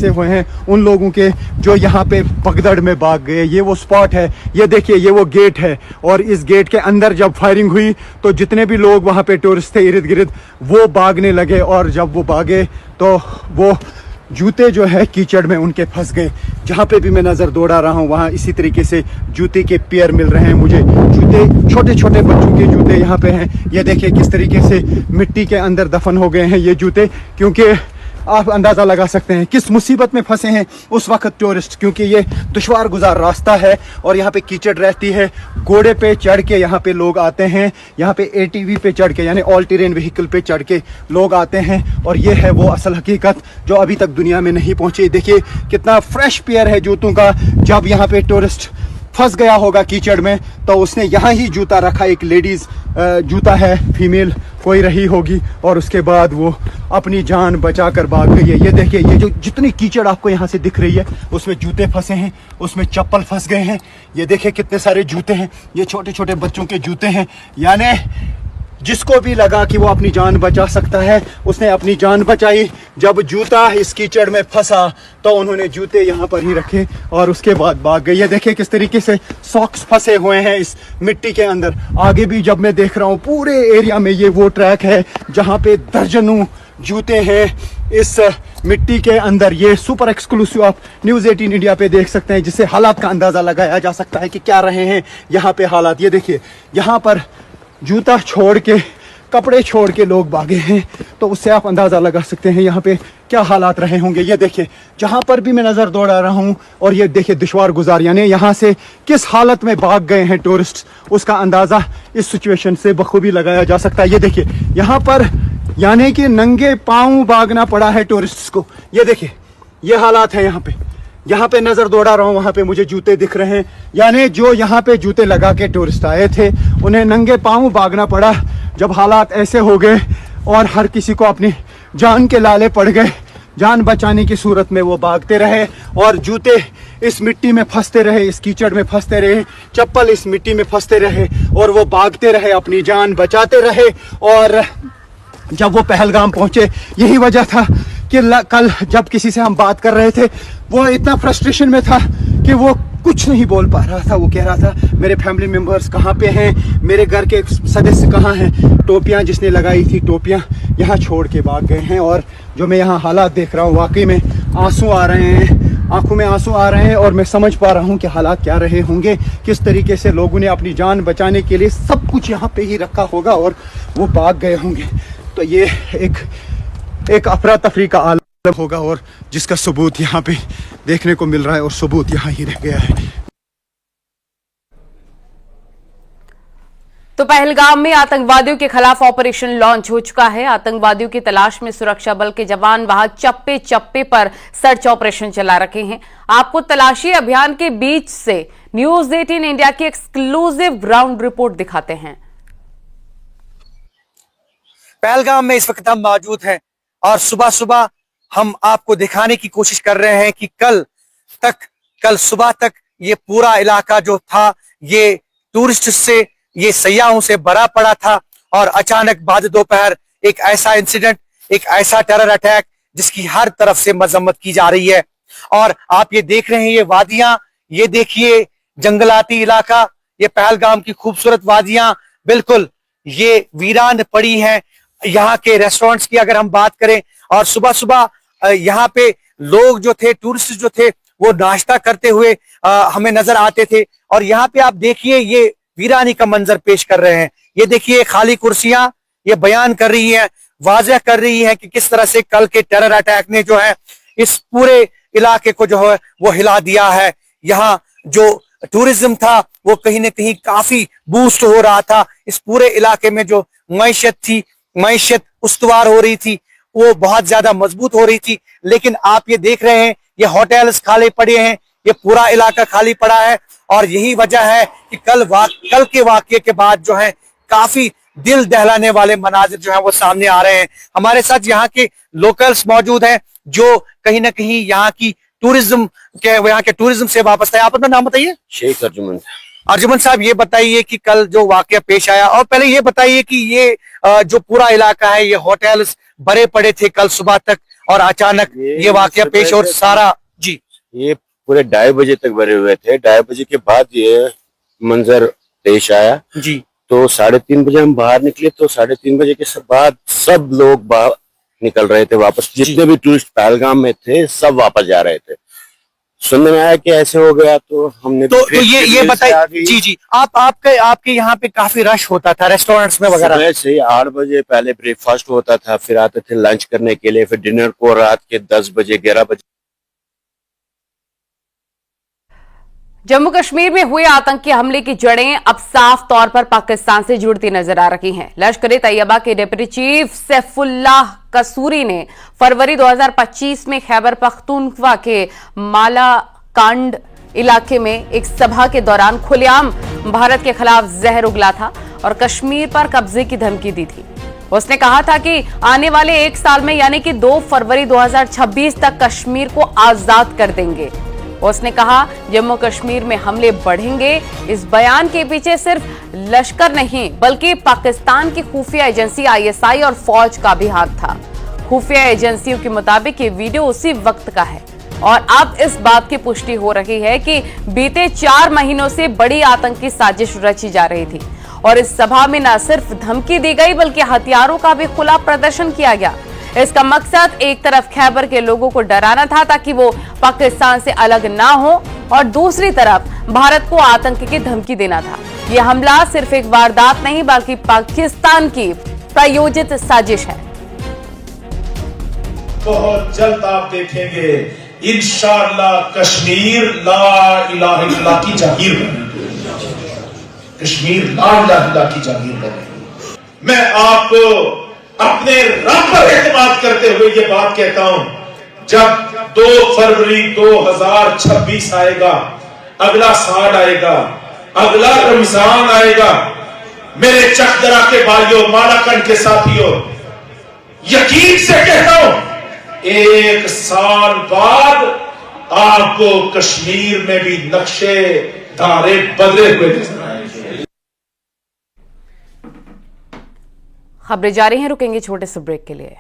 फंसे हुए हैं, उन लोगों के जो यहाँ पे भगदड़ में भाग गए। ये वो स्पॉट है, ये देखिए ये वो गेट है, और इस गेट के अंदर जब फायरिंग हुई तो जितने भी लोग वहाँ पे टूरिस्ट थे इर्द गिर्द वो भागने लगे, और जब वो भागे तो वो जूते जो है कीचड़ में उनके फंस गए। जहाँ पे भी मैं नज़र दौड़ा रहा हूँ वहाँ इसी तरीके से जूते के पेयर मिल रहे हैं मुझे। जूते छोटे छोटे बच्चों के जूते यहाँ पे हैं। ये देखिए किस तरीके से मिट्टी के अंदर दफन हो गए हैं ये जूते, क्योंकि आप अंदाज़ा लगा सकते हैं किस मुसीबत में फंसे हैं उस वक्त टूरिस्ट, क्योंकि ये दुश्वार गुजार रास्ता है और यहाँ पे कीचड़ रहती है। घोड़े पे चढ़ के यहाँ पे लोग आते हैं, यहाँ पे ATV पे चढ़ के यानी ऑल टेरेन व्हीकल पे चढ़ के लोग आते हैं, और ये है वो असल हकीकत जो अभी तक दुनिया में नहीं पहुंची। देखिए कितना फ्रेश पेयर है जूतों का। जब यहाँ पे टूरिस्ट फंस गया होगा कीचड़ में तो उसने यहाँ ही जूता रखा, एक लेडीज़ जूता है, फीमेल कोई रही होगी, और उसके बाद वो अपनी जान बचा कर भाग गई है। ये देखिए ये जो जितनी कीचड़ आपको यहाँ से दिख रही है उसमें जूते फंसे हैं, उसमें चप्पल फंस गए हैं। ये देखिए कितने सारे जूते हैं, ये छोटे छोटे बच्चों के जूते हैं। यानी जिसको भी लगा कि वो अपनी जान बचा सकता है उसने अपनी जान बचाई। जब जूता इस कीचड़ में फंसा तो उन्होंने जूते यहाँ पर ही रखे और उसके बाद भाग गए। ये देखिए किस तरीके से सॉक्स फंसे हुए हैं इस मिट्टी के अंदर। आगे भी जब मैं देख रहा हूँ पूरे एरिया में ये वो ट्रैक है जहाँ पे दर्जनों जूते हैं इस मिट्टी के अंदर। ये सुपर एक्सक्लूसिव आप न्यूज़ 18 इंडिया पे देख सकते हैं, जिससे हालात का अंदाज़ा लगाया जा सकता है कि क्या रहे हैं यहाँ पे हालात। ये देखिए यहाँ पर जूता छोड़ के कपड़े छोड़ के लोग भागे हैं, तो उससे आप अंदाज़ा लगा सकते हैं यहाँ पे क्या हालात रहे होंगे। ये देखिए जहाँ पर भी मैं नज़र दौड़ा रहा हूँ, और ये देखिए दुश्वार गुजार यानी यहाँ से किस हालत में भाग गए हैं टूरिस्ट, उसका अंदाज़ा इस सिचुएशन से बखूबी लगाया जा सकता है। ये देखिए यहाँ पर यानी कि नंगे पाँव भागना पड़ा है टूरिस्ट्स को। ये देखिए ये हालात है यहाँ पे नज़र दौड़ा रहा हूँ, वहाँ पे मुझे जूते दिख रहे हैं। यानी जो यहाँ पे जूते लगा के टूरिस्ट आए थे उन्हें नंगे पाँव भागना पड़ा। जब हालात ऐसे हो गए और हर किसी को अपनी जान के लाले पड़ गए, जान बचाने की सूरत में वो भागते रहे, और जूते इस मिट्टी में फंसते रहे, इस कीचड़ में फंसते रहे, चप्पल इस मिट्टी में फंसते रहे, और वो भागते रहे, अपनी जान बचाते रहे। और जब वो पहलगाम पहुँचे, यही वजह था कि कल जब किसी से हम बात कर रहे थे वो इतना फ्रस्ट्रेशन में था कि वो कुछ नहीं बोल पा रहा था। वो कह रहा था मेरे फैमिली मेम्बर्स कहाँ पे हैं, मेरे घर के सदस्य कहाँ हैं, टोपियाँ जिसने लगाई थी टोपियाँ यहाँ छोड़ के भाग गए हैं। और जो मैं यहाँ हालात देख रहा हूँ वाकई में आंसू आ रहे हैं, आंखों में आंसू आ रहे हैं, और मैं समझ पा रहा हूँ कि हालात क्या रहे होंगे, किस तरीके से लोगों ने अपनी जान बचाने के लिए सब कुछ यहाँ पे ही रखा होगा और वो भाग गए होंगे। तो ये एक अफरा तफरी का आलम होगा, और जिसका सबूत यहाँ पे देखने को मिल रहा है, और सबूत यहाँ ही रह गया है। तो पहलगाम में आतंकवादियों के खिलाफ ऑपरेशन लॉन्च हो चुका है। आतंकवादियों की तलाश में सुरक्षा बल के जवान वहां चप्पे चप्पे पर सर्च ऑपरेशन चला रखे हैं। आपको तलाशी अभियान के बीच से न्यूज़ 18 इंडिया की एक्सक्लूसिव ग्राउंड रिपोर्ट दिखाते हैं। पहलगाम में इस वक्त हम मौजूद हैं और सुबह सुबह हम आपको दिखाने की कोशिश कर रहे हैं कि कल सुबह तक ये पूरा इलाका जो था ये टूरिस्ट से, ये सयाहों से भरा पड़ा था, और अचानक बाद दोपहर एक ऐसा इंसिडेंट, एक ऐसा टेरर अटैक जिसकी हर तरफ से मजम्मत की जा रही है। और आप ये देख रहे हैं ये वादियां, ये देखिए जंगलाती इलाका, ये पहलगाम की खूबसूरत वादियां बिल्कुल ये वीरान पड़ी हैं। यहाँ के रेस्टोरेंट्स की अगर हम बात करें, और सुबह सुबह यहाँ पे लोग जो थे, टूरिस्ट जो थे, वो नाश्ता करते हुए हमें नजर आते थे। और यहाँ पे आप देखिए ये वीरानी का मंजर पेश कर रहे हैं। ये देखिए खाली कुर्सियां, ये बयान कर रही हैं, वाज़ेह कर रही हैं कि किस तरह से कल के टेरर अटैक ने जो है इस पूरे इलाके को जो है वो हिला दिया है। यहाँ जो टूरिज्म था वो कहीं ना कहीं काफी बूस्ट हो रहा था। इस पूरे इलाके में जो मईशत उस्तवार हो रही थी, वो बहुत ज्यादा मजबूत हो रही थी। लेकिन आप ये देख रहे हैं ये होटल्स खाली पड़े हैं, ये पूरा इलाका खाली पड़ा है, और यही वजह है कि कल के वाकये के बाद जो है काफी दिल दहलाने वाले मनाजिर जो है वो सामने आ रहे हैं। हमारे साथ यहाँ के लोकल्स मौजूद हैं जो कहीं ना कहीं यहाँ की टूरिज्म से वापस है। आप अपना नाम बताइए। शेख अर्जुमन साहब, ये बताइए कि कल जो वाकया पेश आया, और पहले ये बताइए कि ये जो पूरा इलाका है, ये होटल्स भरे पड़े थे कल सुबह तक, और अचानक ये वाकया पेश और सारा जी ये पूरे 2:30 बजे तक भरे हुए थे। 2:30 बजे के बाद ये मंजर पेश आया जी। तो 3:30 बजे हम बाहर निकले तो 3:30 बजे के बाद सब लोग बाहर निकल रहे थे वापस। जितने भी टूरिस्ट पहलगाम में थे सब वापस जा रहे थे। सुनने में आया कि ऐसे हो गया तो हमने तो ये बताइए जी आपके यहाँ पे काफी रश होता था रेस्टोरेंट्स में वगैरह? सुबह से 8 बजे पहले ब्रेकफास्ट होता था, फिर आते थे लंच करने के लिए, फिर डिनर को रात के 10 बजे 11 बजे। जम्मू कश्मीर में हुए आतंकी हमले की जड़ें अब साफ तौर पर पाकिस्तान से जुड़ती नजर आ रही हैं। लश्कर-ए-तैयबा के डिप्टी चीफ सैफुल्लाह कसूरी ने फरवरी 2025 में खैबर पख्तूनख्वा के मालाकांड इलाके में एक सभा के दौरान खुलेआम भारत के खिलाफ जहर उगला था और कश्मीर पर कब्जे की धमकी दी थी। उसने कहा था कि आने वाले 1 साल में यानी कि 2 फरवरी 2026 तक कश्मीर को आजाद कर देंगे। उसने कहा जम्मू कश्मीर में हमले बढ़ेंगे। इस बयान के पीछे सिर्फ लश्कर नहीं बल्कि पाकिस्तान की खुफिया एजेंसी ISI और फौज का भी हाथ था। खुफिया एजेंसियों के मुताबिक ये वीडियो उसी वक्त का है और अब इस बात की पुष्टि हो रही है कि बीते 4 महीनों से बड़ी आतंकी साजिश रची जा रही थी और इस सभा में न सिर्फ धमकी दी गई बल्कि हथियारों का भी खुला प्रदर्शन किया गया। इसका मकसद एक तरफ खैबर के लोगों को डराना था ताकि वो पाकिस्तान से अलग ना हो और दूसरी तरफ भारत को आतंक की धमकी देना था। यह हमला सिर्फ एक वारदात नहीं बल्कि पाकिस्तान की प्रायोजित साजिश है। बहुत जल्द आप देखेंगे इंशाअल्लाह कश्मीर ला इलाहा इल्लल्लाह की जागीर बनेगी। कश्मीर ला इलाहा इल्लल्लाह की जागीर बनेगी। मैं आपको अपने रब पर एतमाद करते हुए ये बात कहता हूं, जब 2 फरवरी 2026 आएगा, अगला साल आएगा, अगला रमजान आएगा, मेरे चकदरा के भाइयों, मालाकंड के साथियों, यकीन से कहता हूं 1 साल बाद आपको कश्मीर में भी नक्शे धारे बदले हुए नजर आएंगे। खबरें जारी हैं, रुकेंगे छोटे से ब्रेक के लिए।